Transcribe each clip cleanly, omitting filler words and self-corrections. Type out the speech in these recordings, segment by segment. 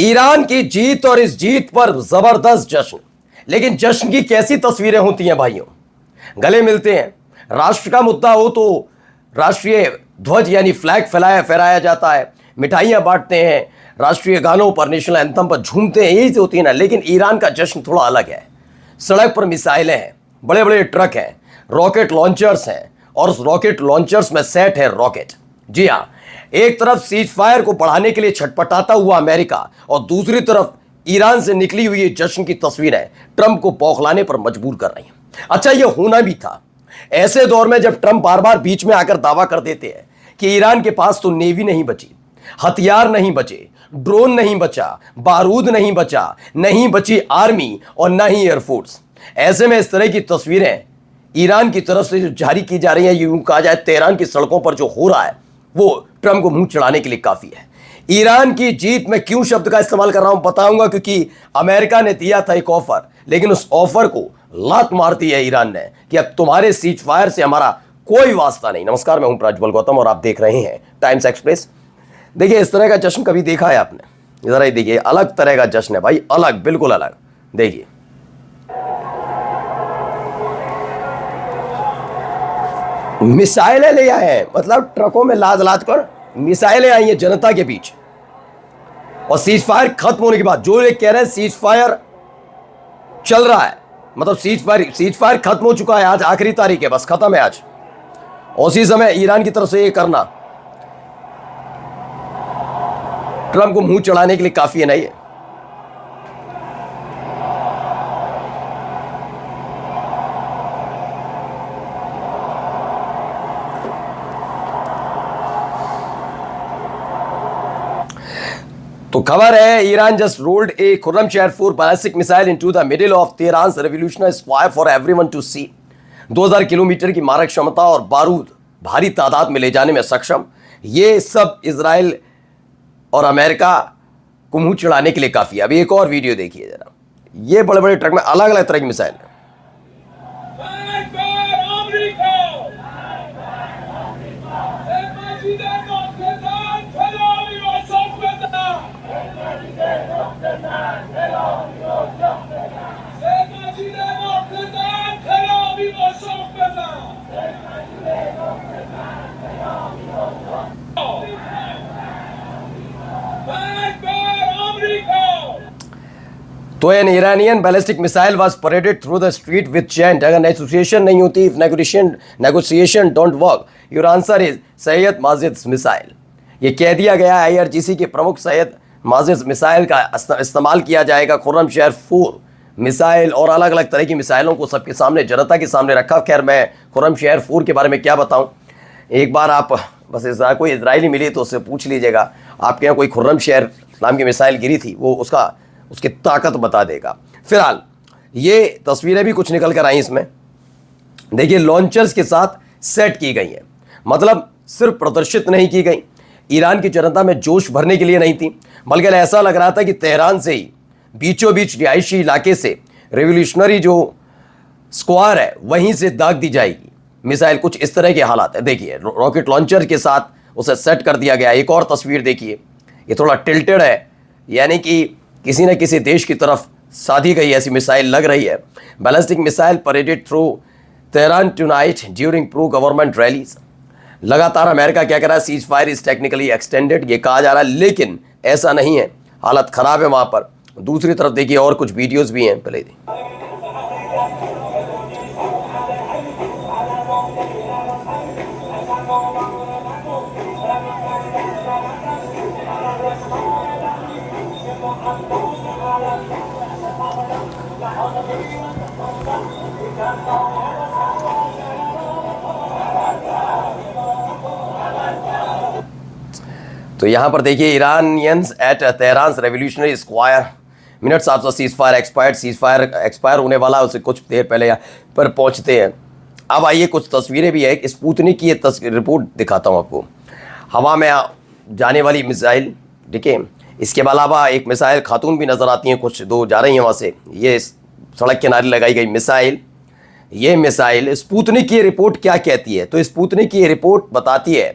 Iran की जीत और इस जीत पर जबरदस्त जश्न। लेकिन जश्न की कैसी तस्वीरें होती हैं भाइयों? गले मिलते हैं, राष्ट्र का मुद्दा हो तो राष्ट्रीय ध्वज यानी फ्लैग फहराया जाता है, मिठाइयां बांटते हैं, राष्ट्रीय गानों पर, नेशनल एंथम पर झूमते हैं, यही तो होती है ना। लेकिन ईरान का जश्न थोड़ा अलग है। सड़क पर मिसाइलें हैं, बड़े बड़े ट्रक हैं, रॉकेट लॉन्चर्स हैं और उस रॉकेट लॉन्चर्स में सेट है रॉकेट। जी हाँ, एक तरफ सीज फायर को बढ़ाने के लिए छटपटाता हुआ अमेरिका और दूसरी तरफ ईरान से निकली हुई ये जश्न की तस्वीरें ट्रंप को बौखलाने पर मजबूर कर रही हैं। अच्छा, ये होना भी था ऐसे दौर में जब ट्रंप बार बार बीच में आकर दावा कर देते हैं कि ईरान के पास तो नेवी नहीं बची, हथियार नहीं बचे, ड्रोन नहीं बचा, बारूद नहीं बचा, नहीं बची आर्मी और न ही एयरफोर्स। ऐसे में इस तरह की तस्वीरें ईरान की तरफ से जो जारी की जा रही है, यूं कहा जाए तेहरान की सड़कों पर जो हो रहा है वो ट्रंप को मुंह चढ़ाने के लिए काफी है। ईरान की जीत में क्यों शब्द का इस्तेमाल कर रहा हूं बताऊंगा, क्योंकि अमेरिका ने दिया था एक ऑफर, लेकिन उस ऑफर को लात मारती है ईरान ने कि अब तुम्हारे सीज फायर से हमारा कोई वास्ता नहीं। नमस्कार, मैं हूं प्रज्वल गौतम और आप देख रहे हैं टाइम्स एक्सप्रेस। देखिए, इस तरह का जश्न कभी देखा है आपने? जरा ही देखिए, अलग तरह का जश्न है भाई, अलग, बिल्कुल अलग। देखिए, मिसाइलें ले आए हैं, मतलब ट्रकों में लाद लाद कर मिसाइलें आई हैं जनता के बीच। और सीज फायर खत्म होने के बाद जो ये कह रहे हैं सीज फायर चल रहा है, मतलब सीज फायर खत्म हो चुका है, आज आखिरी तारीख है, बस खत्म है आज। उसी समय ईरान की तरफ से ये करना ट्रंप को मुंह चढ़ाने के लिए काफी है। नहीं है तो खबर है, Iran just rolled a Khorramshahr 4 ballistic missile into the middle of Tehran's revolutionary square for everyone to see. 2000 kilometre की मारक क्षमता और बारूद भारी तादाद में ले जाने में सक्षम। ये सब इजराइल और अमेरिका को मुंह चढ़ाने के लिए काफी है। अभी एक और वीडियो देखिए जरा, ये बड़े बड़े ट्रक में अलग अलग तरह की मिसाइल है। तो an Iranian ballistic missile was paraded through the street with chant. अगर नेगोशिएशन नहीं होती, if negotiation don't work, your answer is Sayyid Majid missile. ये कह दिया गया है, IRGC के प्रमुख सैयद माजिद मिसाइल का इस्तेमाल किया जाएगा। खुर्रमशहर 4 मिसाइल और अलग अलग तरह की मिसाइलों को सबके सामने, जनता के सामने रखा। खैर, मैं खुर्रमशहर 4 के बारे में क्या बताऊं, एक बार आप बस कोई इजरायली मिली तो उससे पूछ लीजिएगा आपके यहाँ कोई खुर्रमशहर नाम की मिसाइल गिरी थी, वो उसकी ताकत बता देगा। फिलहाल ये तस्वीरें भी कुछ निकल कर आई इसमें। देखिए, लॉन्चर्स के साथ सेट की गई हैं, मतलब सिर्फ प्रदर्शित नहीं की गई, ईरान की जनता में जोश भरने के लिए नहीं थी, बल्कि ऐसा लग रहा था कि तेहरान से ही बीचों बीच रिहायशी इलाके से रेवोल्यूशनरी जो स्क्वायर है वहीं से दाग दी जाएगी मिसाइल। कुछ इस तरह के हालात है। देखिए, रॉकेट लॉन्चर के साथ उसे सेट कर दिया गया। एक और तस्वीर देखिए, ये थोड़ा टिल्टेड है, यानी कि किसी न किसी देश की तरफ साधी गई ऐसी मिसाइल लग रही है। Ballistic missile paraded through Tehran tonight during pro government rallies. लगातार अमेरिका क्या कर रहा है, ceasefire is technically extended ये कहा जा रहा है, लेकिन ऐसा नहीं है, हालत खराब है वहां पर। दूसरी तरफ देखिए, और कुछ वीडियोस भी हैं, पहले तो यहां पर देखिए, Iranians at Tehran's revolutionary square minutes after ceasefire expire होने वाला, उसे कुछ देर पहले यहाँ पर पहुंचते हैं। अब आइए, कुछ तस्वीरें भी है, स्पुतनिक की ये रिपोर्ट दिखाता हूं आपको। हवा में जाने वाली मिसाइल, ठीक है, इसके अलावा एक मिसाइल खातून भी नज़र आती हैं, कुछ दो जा रही हैं वहाँ से। ये सड़क किनारे लगाई गई मिसाइल, ये मिसाइल स्पुतनिक की रिपोर्ट क्या कहती है? तो स्पुतनिक की रिपोर्ट बताती है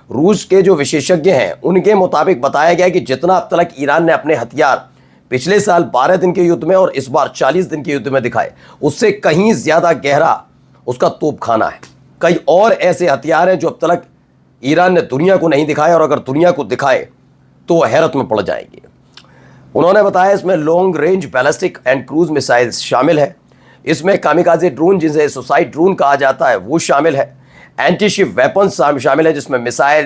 रूस के जो विशेषज्ञ हैं उनके मुताबिक बताया गया कि जितना अब तक ईरान ने अपने हथियार पिछले साल 12 दिन के युद्ध में और इस बार 40 दिन के युद्ध में दिखाए, उससे कहीं ज़्यादा गहरा उसका तोपखाना है। कई और ऐसे हथियार हैं जो अब तक ईरान ने दुनिया को नहीं दिखाए, और अगर दुनिया को दिखाए तो वह हैरत में पड़ जाएगी। उन्होंने बताया इसमें long range ballistic and cruise missiles शामिल है, इसमें कामिकाजे ड्रोन जिसे सुसाइड ड्रोन कहा जाता है वो शामिल है, एंटी शिप वेपन्स शामिल है जिसमें मिसाइल,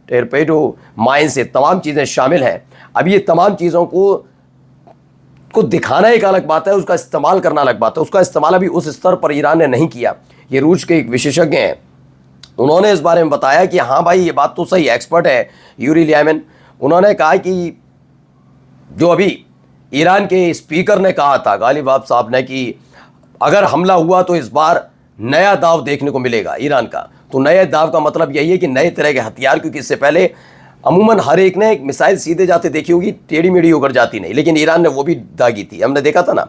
टोरपेडो, माइंस, ये तमाम चीज़ें शामिल हैं। अब ये तमाम चीज़ों को दिखाना एक अलग बात है, उसका इस्तेमाल करना अलग बात है। उसका इस्तेमाल अभी उस स्तर पर ईरान ने नहीं किया। ये रूस के एक विशेषज्ञ हैं, उन्होंने इस बारे में बताया कि हाँ भाई ये बात तो सही, एक्सपर्ट है यूरी ल्यामिन। उन्होंने कहा कि जो अभी ईरान के स्पीकर ने कहा था, गालिबाफ साहब ने, कि अगर हमला हुआ तो इस बार नया दाव देखने को मिलेगा ईरान का। तो नए दाव का मतलब यही है कि नए तरह के हथियार, क्योंकि इससे पहले अमूमन हर एक ने एक मिसाइल सीधे जाते देखी होगी, टेढ़ी मेढ़ी होकर जाती नहीं, लेकिन ईरान ने वो भी दागी थी, हमने देखा था ना।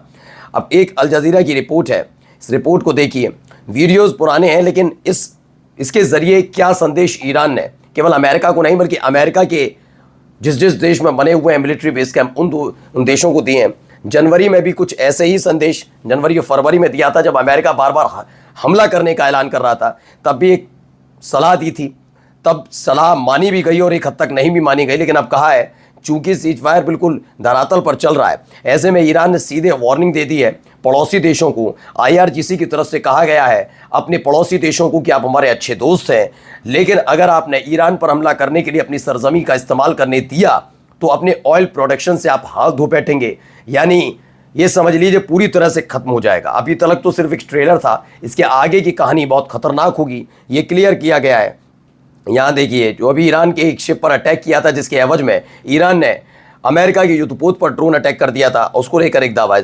अब एक अल जजीरा की रिपोर्ट है, इस रिपोर्ट को देखिए, वीडियोस पुराने हैं लेकिन इसके ज़रिए क्या संदेश ईरान ने केवल अमेरिका को नहीं बल्कि अमेरिका के जिस जिस देश में बने हुए हैं मिलिट्री बेस कैंप उन देशों को दिए हैं। जनवरी में भी कुछ ऐसे ही संदेश जनवरी और फरवरी में दिया था, जब अमेरिका बार बार हमला करने का ऐलान कर रहा था, तब भी एक सलाह दी थी। तब सलाह मानी भी गई और एक हद तक नहीं भी मानी गई, लेकिन अब कहा है चूंकि सीज फायर बिल्कुल धरातल पर चल रहा है, ऐसे में ईरान ने सीधे वार्निंग दे दी है पड़ोसी देशों को। IRGC की तरफ से कहा गया है अपने पड़ोसी देशों को कि आप हमारे अच्छे दोस्त हैं, लेकिन अगर आपने ईरान पर हमला करने के लिए अपनी सरजमी का इस्तेमाल करने दिया तो अपने ऑयल प्रोडक्शन से आप हाथ धो बैठेंगे, यानी ये समझ लीजिए पूरी तरह से खत्म हो जाएगा। अभी तक तो सिर्फ एक ट्रेलर था, इसके आगे की कहानी बहुत खतरनाक होगी, ये क्लियर किया गया है। यहाँ देखिए, जो अभी ईरान के एक शिप पर अटैक किया था जिसके एवज में ईरान ने अमेरिका के युद्धपोत पर ड्रोन अटैक कर दिया था, उसको लेकर एक दावा है।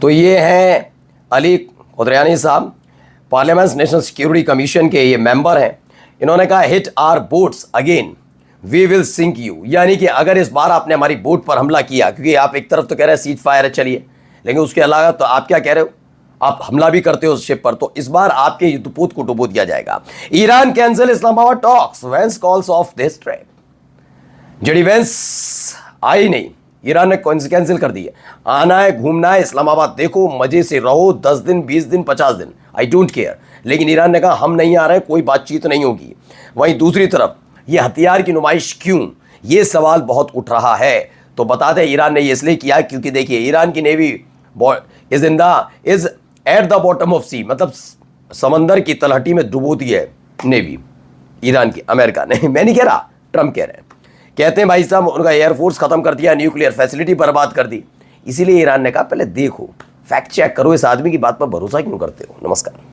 तो ये हैं अली खुदरियानी साहब, पार्लियामेंट नेशनल सिक्योरिटी कमीशन के ये मेंबर हैं। इन्होंने कहा hit our boats again we will sink you, यानी कि अगर इस बार आपने हमारी बोट पर हमला किया, क्योंकि आप एक तरफ तो कह रहे हैं सीज फायर है चलिए, लेकिन उसके अलावा तो आप क्या कह रहे हो, आप हमला भी करते हो उस शिप पर, तो इस बार आपके युद्धपोत को डुबो दिया जाएगा। Iran cancel Islamabad talks, Vance calls off this trade. जड़ी वेंस आई नहीं, ईरान ने कैंसिल कर दी है। आना है, घूमना है, इस्लामाबाद देखो, मजे से रहो, 10 दिन 20 दिन 50 दिन, आई डोंट केयर, लेकिन ईरान ने कहा हम नहीं आ रहे, कोई बातचीत नहीं होगी। वहीं दूसरी तरफ ये हथियार की नुमाइश क्यों, ये सवाल बहुत उठ रहा है। तो बता दें ईरान ने ये इसलिए किया क्योंकि देखिए ईरान की navy is at the bottom of sea, मतलब समंदर की तलहटी में डुबो दी है नेवी ईरान की। अमेरिका नहीं, मैं नहीं कह रहा, ट्रंप कह रहे हैं। कहते हैं भाई साहब उनका एयरफोर्स खत्म कर दिया, न्यूक्लियर फैसिलिटी बर्बाद कर दी। इसीलिए ईरान ने कहा पहले देखो, फैक्ट चेक करो, इस आदमी की बात पर भरोसा क्यों करते हो। नमस्कार।